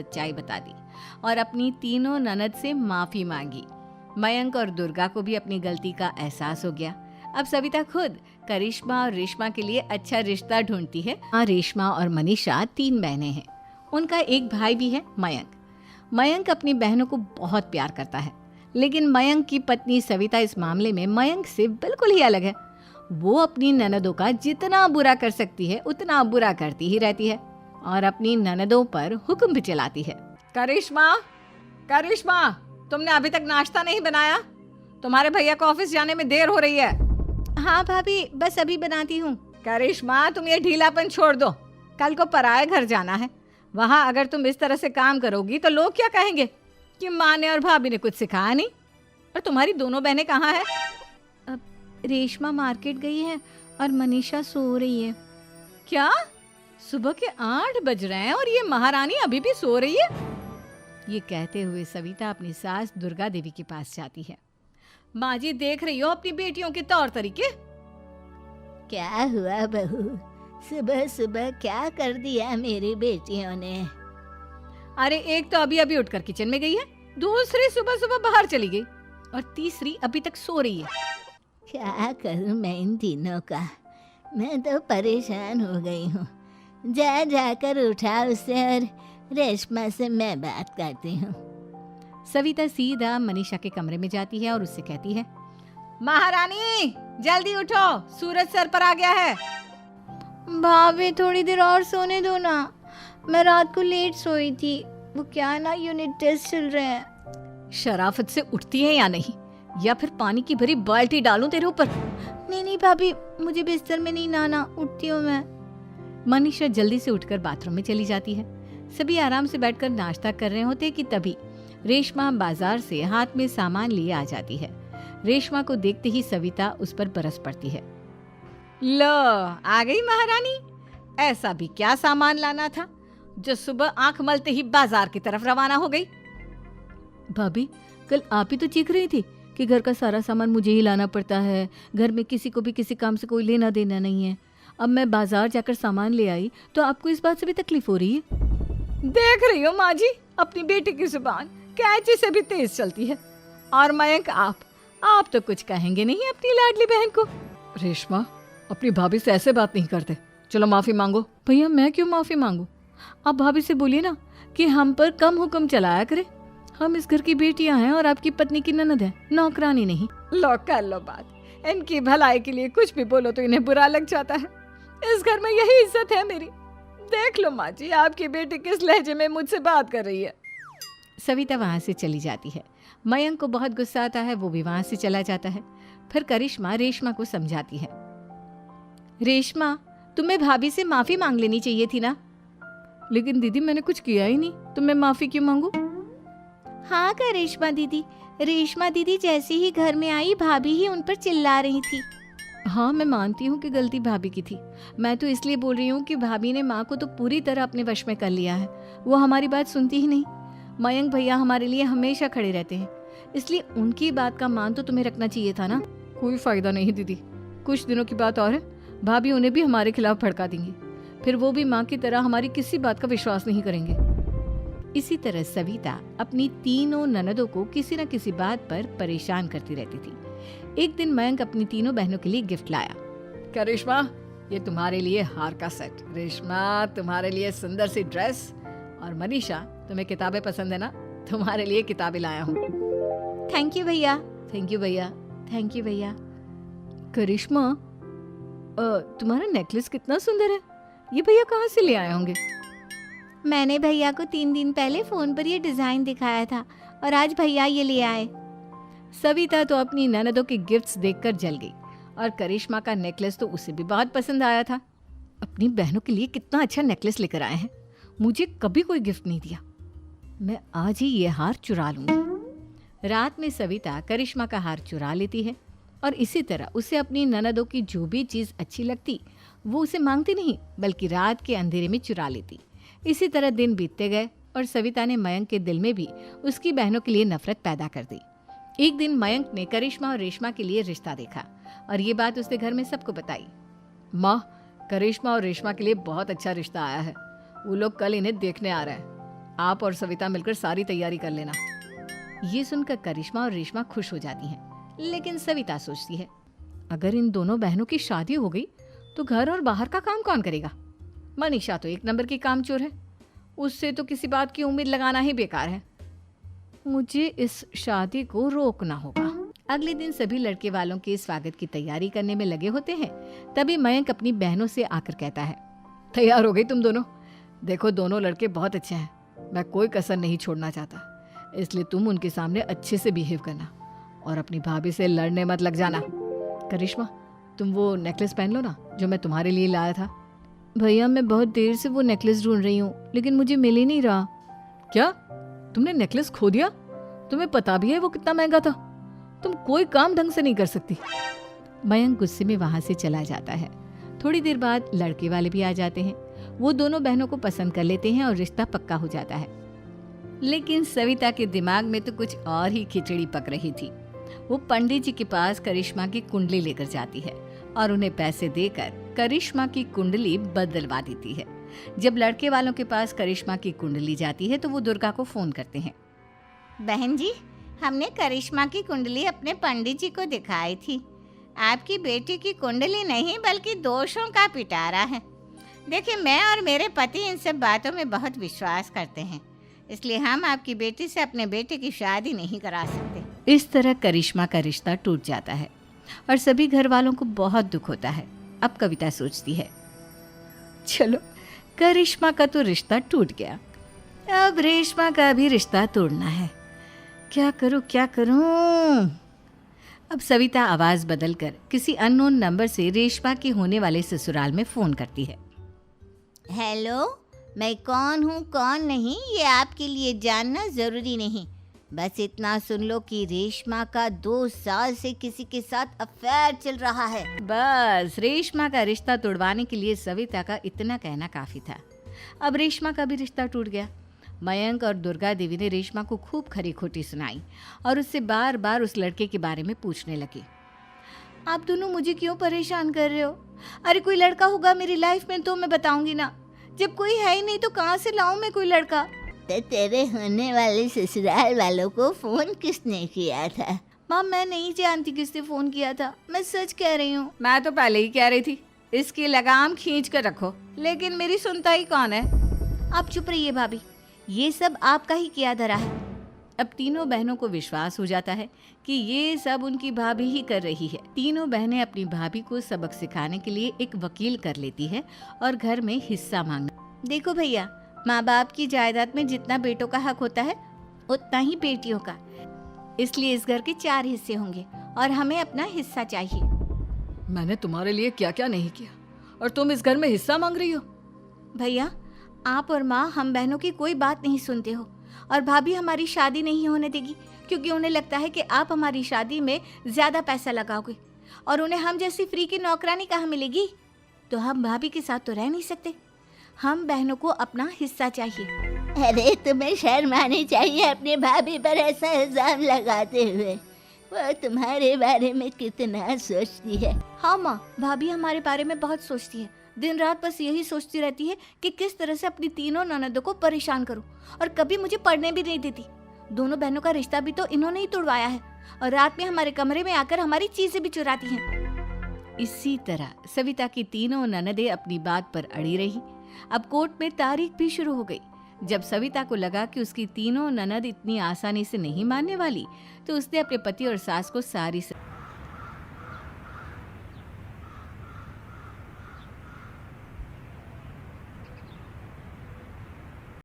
सच्चाई बता दी और अपनी तीनों ननद से माफी मांगी। मयंक और दुर्गा को भी अपनी गलती का एहसास हो गया। अब सविता खुद करिश्मा और रेशमा के लिए अच्छा रिश्ता ढूंढती है। रेशमा और मनीषा 3 बहनें हैं। उनका एक भाई भी है, मयंक। मयंक अपनी बहनों को बहुत प्यार करता है, लेकिन मयंक की पत्नी सविता इस मामले में मयंक से बिल्कुल ही अलग है। वो अपनी ननदों का जितना बुरा कर सकती है उतना बुरा करती ही रहती है और अपनी ननदों पर हुक्म भी चलाती है। करिश्मा, करिश्मा, तुमने अभी तक नाश्ता नहीं बनाया? तुम्हारे भैया को ऑफिस जाने में देर हो रही है। हाँ भाभी, बस अभी बनाती हूँ। करिश्मा, तुम ये ढीलापन छोड़ दो। कल को पराये घर जाना है। वहाँ अगर तुम इस तरह से काम करोगी तो लोग क्या कहेंगे कि माँ ने और भाभी ने कुछ सिखाया नहीं। और तुम्हारी दोनों बहनें कहाँ हैं? अब रेशमा मार्केट गई है और मनीषा सो रही है। क्या? सुबह के 8 बज रहे हैं और ये महारानी अभी भी सो रही है? ये कहते हुए सविता अपनी सास दुर्गा देवी के पास जाती है। माँ जी, देख रही हो अपनी बेटियों के तौर तरीके? क्या हुआ बहू, सुबह सुबह क्या कर दिया मेरी बेटियों ने? अरे एक तो अभी अभी उठकर किचन में गई है, दूसरी सुबह सुबह बाहर चली गई और तीसरी अभी तक सो रही है। क्या करूं मैं इन तीनों का, मैं तो परेशान हो गई हूँ। जा जाकर उठा उसे और रेशमा से मैं बात करती हूँ। सविता सीधा मनीषा के कमरे में जाती है और उससे कहती है, महारानी जल्दी उठो, सूरज सर पर आ गया है। भाभी थोड़ी देर और सोने दो ना, मैं रात को लेट सोई थी। वो क्या ना, यूनिट टेस्ट चल रहे हैं। शराफत से उठती है या नहीं, या फिर पानी की भरी बाल्टी डालूं तेरे ऊपर? नहीं भाभी, मुझे बिस्तर में नहीं नहाना, उठती हूँ मैं। मनीषा जल्दी से उठकर बाथरूम में चली जाती है। सभी आराम से बैठकर नाश्ता कर रहे होते कि तभी रेशमा बाजार से हाथ में सामान लिए आ जाती है। रेशमा को देखते ही सविता उस पर बरस पड़ती है। लो, आ गई महारानी। ऐसा भी क्या सामान लाना था जो सुबह आंख मलते ही बाजार की तरफ रवाना हो गई? भाभी, कल आप ही तो चीख रही थी कि घर का सारा सामान मुझे ही लाना पड़ता है, घर में किसी को भी किसी काम से कोई लेना देना नहीं है। अब मैं बाजार जाकर सामान ले आई तो आपको इस बात से भी तकलीफ हो रही है? देख रही हो माँ जी, अपनी बेटी की जुबान कैंची से भी तेज चलती है। और मयंक, आप तो कुछ कहेंगे नहीं अपनी लाडली बहन को। रेशमा, अपनी भाभी से ऐसे बात नहीं करते। चलो माफी मांगो। भैया, मैं क्यों माफी मांगू? आप भाभी से बोलिए ना कि हम पर कम हुक्म चलाया करे। हम इस घर की बेटियां हैं और आपकी पत्नी की ननद है, नौकरानी नहीं। लो कर लो बात। इनकी भलाई के लिए कुछ भी बोलो तो इन्हें बुरा लग जाता है। इस घर में यही इज्जत है मेरी। देख लो माँ जी, आपकी बेटी किस लहजे में मुझसे बात कर रही है। सविता वहां से चली जाती है। मयंक को बहुत गुस्सा आता है, वो भी वहां से चला जाता है। फिर करिश्मा रेशमा को समझाती है, रेशमा, तुम्हें भाभी से माफी मांग लेनी चाहिए थी ना। लेकिन दीदी, मैंने कुछ किया ही नहीं, तो मैं माफी क्यों मांगू? हाँ करिश्मा दीदी, रेशमा दीदी जैसे ही घर में आई भाभी ही उन पर चिल्ला रही थी। हाँ, मैं मानती हूँ कि गलती भाभी की थी। मैं तो इसलिए बोल रही हूँ कि भाभी ने माँ को तो पूरी तरह अपने वश में कर लिया है। वो हमारी बात सुनती ही नहीं। मयंक भैया हमारे लिए हमेशा खड़े रहते हैं, इसलिए उनकी बात का मान तो तुम्हें रखना चाहिए था ना। कोई फायदा नहीं दीदी, कुछ दिनों की बात और है, भाभी उन्हें भी हमारे खिलाफ भड़का देंगी। फिर वो भी माँ की तरह हमारी किसी बात का विश्वास नहीं करेंगे। इसी तरह सविता अपनी तीनों ननदों को किसी न किसी बात पर परेशान करती रहती थी। एक दिन मयंक अपनी तीनों बहनों के लिए गिफ्ट लाया। क्या रेशमा, ये तुम्हारे लिए हार का सेट। रेशमा, तुम्हारे लिए सुंदर सी ड्रेस। और मनीषा, तुम्हें किताबें पसंद है ना, तुम्हारे लिए किताबें लाया हूँ। थैंक यू भैया। थैंक यू भैया। थैंक यू भैया। करिश्मा, तुम्हारा नेकलेस कितना सुंदर है। ये भैया कहाँ से ले आए होंगे? मैंने भैया को 3 दिन पहले फोन पर ये डिजाइन दिखाया था और आज भैया ये ले आए। सविता तो अपनी ननदों के गिफ्ट्स देखकर जल गई और करिश्मा का नेकलेस तो उसे भी बहुत पसंद आया था। अपनी बहनों के लिए कितना अच्छा नेकलेस लेकर आए हैं, मुझे कभी कोई गिफ्ट नहीं दिया। मैं आज ही ये हार चुरा लूंगी। रात में सविता करिश्मा का हार चुरा लेती है और इसी तरह उसे अपनी ननदों की जो भी चीज़ अच्छी लगती वो उसे मांगती नहीं, बल्कि रात के अंधेरे में चुरा लेती। इसी तरह दिन बीतते गए और सविता ने मयंक के दिल में भी उसकी बहनों के लिए नफरत पैदा कर दी। एक दिन मयंक ने करिश्मा और रेशमा के लिए रिश्ता देखा और ये बात उसने घर में सबको बताई। माँ, करिश्मा और रेशमा के लिए बहुत अच्छा रिश्ता आया है। वो लोग कल इन्हें देखने आ रहे हैं। आप और सविता मिलकर सारी तैयारी कर लेना। ये सुनकर करिश्मा और रेशमा खुश हो जाती हैं, लेकिन सविता सोचती है, अगर इन दोनों बहनों की शादी हो गई तो घर और बाहर का काम कौन करेगा? मनीषा तो एक नंबर की कामचोर है, उससे तो किसी बात की उम्मीद लगाना ही बेकार है। मुझे इस शादी को रोकना होगा। अगले दिन सभी लड़के वालों के स्वागत की तैयारी करने में लगे होते हैं। तभी मयंक अपनी बहनों से आकर कहता है, तैयार हो गई तुम दोनों? देखो दोनों लड़के बहुत अच्छे हैं, मैं कोई कसर नहीं छोड़ना चाहता, इसलिए तुम उनके सामने अच्छे से बिहेव करना और अपनी भाभी से लड़ने मत लग जाना। करिश्मा, तुम वो नेकलेस पहन लो ना जो मैं तुम्हारे लिए लाया था। भैया मैं बहुत देर से वो नेकलेस ढूंढ रही हूँ, लेकिन मुझे मिल ही नहीं रहा। क्या तुमने नेकलेस खो दिया? तुम्हें पता भी है वो कितना महंगा था? तुम कोई काम ढंग से नहीं कर सकती। मयंक गुस्से में वहां से चला जाता है। थोड़ी देर बाद लड़के वाले भी आ जाते हैं। वो दोनों बहनों को पसंद कर लेते हैं और रिश्ता पक्का हो जाता है। लेकिन सविता के दिमाग में तो कुछ और ही खिचड़ी पक रही थी। वो पंडित जी के पास करिश्मा की कुंडली लेकर जाती है और उन्हें पैसे देकर करिश्मा की कुंडली बदलवा देती है। जब लड़के वालों के पास करिश्मा की कुंडली जाती है तो वो दुर्गा को फोन करते हैं। बहन जी, हमने करिश्मा की कुंडली अपने पंडित जी को दिखाई थी। आपकी बेटी की कुंडली नहीं बल्कि दोषों का पिटारा है। देखिए, मैं और मेरे पति इन सब बातों में बहुत विश्वास करते हैं, इसलिए हम आपकी बेटी से अपने बेटे की शादी नहीं करा सकते। इस तरह करिश्मा का रिश्ता टूट जाता है और सभी घर वालों को बहुत दुख होता है। अब कविता सोचती है, चलो करिश्मा का तो रिश्ता टूट गया, अब रेशमा का भी रिश्ता तोड़ना है। क्या करूं? अब सविता आवाज बदलकर किसी अननोन नंबर से रेशमा के होने वाले ससुराल में फोन करती है। हेलो, मैं कौन हूँ कौन नहीं ये आपके लिए जानना ज़रूरी नहीं। बस इतना सुन लो कि रेशमा का 2 साल से किसी के साथ अफेयर चल रहा है। बस रेशमा का रिश्ता तोड़वाने के लिए सविता का इतना कहना काफी था। अब रेशमा का भी रिश्ता टूट गया। मयंक और दुर्गा देवी ने रेशमा को खूब खरी खोटी सुनाई और उससे बार बार उस लड़के के बारे में पूछने लगे। आप दोनों मुझे क्यों परेशान कर रहे हो? अरे कोई लड़का होगा मेरी लाइफ में तो मैं बताऊंगी ना, जब कोई है ही नहीं तो कहाँ से लाऊं मैं कोई लड़का? तो तेरे होने वाले ससुराल वालों को फोन किसने किया था? माँ, मैं नहीं जानती किसने फोन किया था, मैं सच कह रही हूँ। मैं तो पहले ही कह रही थी इसकी लगाम खींच कर रखो, लेकिन मेरी सुनता ही कौन है। आप चुप रहिए भाभी, ये सब आपका ही किया धरा है। अब तीनों बहनों को विश्वास हो जाता है कि ये सब उनकी भाभी ही कर रही है। तीनों बहनें अपनी भाभी को सबक सिखाने के लिए एक वकील कर लेती है और घर में हिस्सा मांगना। देखो भैया, माँ बाप की जायदाद में जितना बेटों का हक होता है उतना ही बेटियों का, इसलिए इस घर के 4 हिस्से होंगे और हमें अपना हिस्सा चाहिए। मैंने तुम्हारे लिए क्या क्या नहीं किया और तुम इस घर में हिस्सा मांग रही हो? भैया, आप और माँ हम बहनों की कोई बात नहीं सुनते हो और भाभी हमारी शादी नहीं होने देगी क्योंकि उन्हें लगता है कि आप हमारी शादी में ज़्यादा पैसा लगाओगे और उन्हें हम जैसी फ्री की नौकरानी कहाँ मिलेगी। तो हम भाभी के साथ तो रह नहीं सकते, हम बहनों को अपना हिस्सा चाहिए। अरे तुम्हें शर्म आनी चाहिए अपनी भाभी पर ऐसा इल्जाम लगाते हुए। वो तुम्हारे बारे में कितना सोचती है। हाँ माँ, भाभी हमारे बारे में बहुत सोचती है, दिन रात बस यही सोचती रहती है कि किस तरह से अपनी तीनों ननदों को परेशान करूं और कभी मुझे पढ़ने भी नहीं देती। दोनों बहनों का रिश्ता भी तो इन्होंने ही तोड़वाया है और रात में हमारे कमरे में आकर हमारी चीजें भी चुराती हैं। इसी तरह सविता की तीनों ननदें अपनी बात पर अड़ी रही। अब कोर्ट में तारीख भी शुरू हो गई। जब सविता को लगा कि उसकी तीनों ननद इतनी आसानी से नहीं मानने वाली, तो उसने अपने पति और सास को सारी